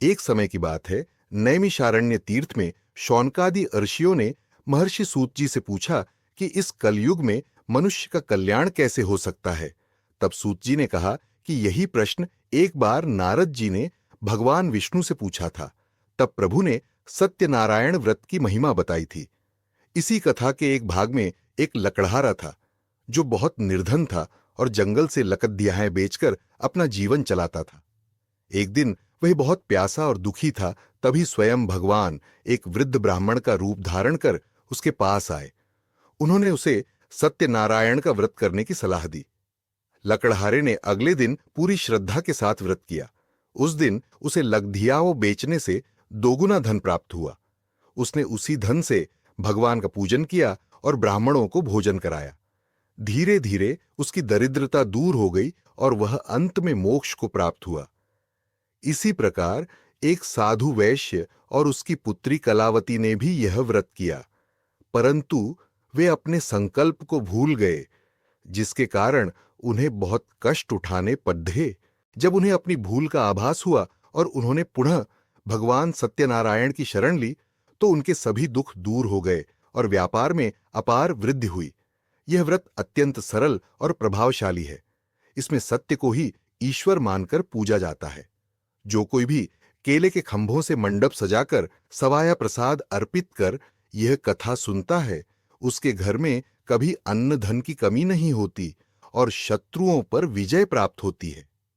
एक समय की बात है, नैमिषारण्य तीर्थ में शौनकादि ऋषियों ने महर्षि सूत जी से पूछा कि इस कलयुग में मनुष्य का कल्याण कैसे हो सकता है। तब सूत जी ने कहा कि यही प्रश्न एक बार नारद जी ने भगवान विष्णु से पूछा था। तब प्रभु ने सत्यनारायण व्रत की महिमा बताई थी। इसी कथा के एक भाग में एक लकड़हारा था जो बहुत निर्धन था और जंगल से लकड़ियाहें बेचकर अपना जीवन चलाता था। एक दिन वह बहुत प्यासा और दुखी था। तभी स्वयं भगवान एक वृद्ध ब्राह्मण का रूप धारण कर उसके पास आए। उन्होंने उसे सत्यनारायण का व्रत करने की सलाह दी। लकड़हारे ने अगले दिन पूरी श्रद्धा के साथ व्रत किया। उस दिन उसे लकड़ियाओं बेचने से दोगुना धन प्राप्त हुआ। उसने उसी धन से भगवान का पूजन किया और ब्राह्मणों को भोजन कराया। धीरे धीरे उसकी दरिद्रता दूर हो गई और वह अंत में मोक्ष को प्राप्त हुआ। इसी प्रकार एक साधु वैश्य और उसकी पुत्री कलावती ने भी यह व्रत किया, परंतु वे अपने संकल्प को भूल गए, जिसके कारण उन्हें बहुत कष्ट उठाने पड़े। जब उन्हें अपनी भूल का आभास हुआ और उन्होंने पुनः भगवान सत्यनारायण की शरण ली, तो उनके सभी दुख दूर हो गए और व्यापार में अपार वृद्धि हुई। यह व्रत अत्यंत सरल और प्रभावशाली है। इसमें सत्य को ही ईश्वर मानकर पूजा जाता है। जो कोई भी केले के खंभों से मंडप सजाकर सवाया प्रसाद अर्पित कर यह कथा सुनता है, उसके घर में कभी अन्न धन की कमी नहीं होती और शत्रुओं पर विजय प्राप्त होती है।